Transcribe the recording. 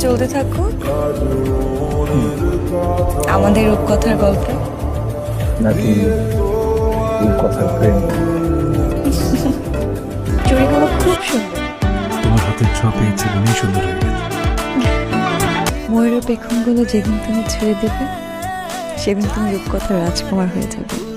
চলতে থাকুক আমাদের রূপকথার গল্প। নাকি রূপকথার প্রেম? চুড়িগুলো খুব সুন্দর। তোমার হাতের ছোঁয়া পেয়ে জীবনই সুন্দর হয়ে গেল। ময়ূরের পেখমগুলো যেদিন তুমি ছেড়ে দেবে সেদিন তুমি রূপকথার রাজকুমার হয়ে যাবে।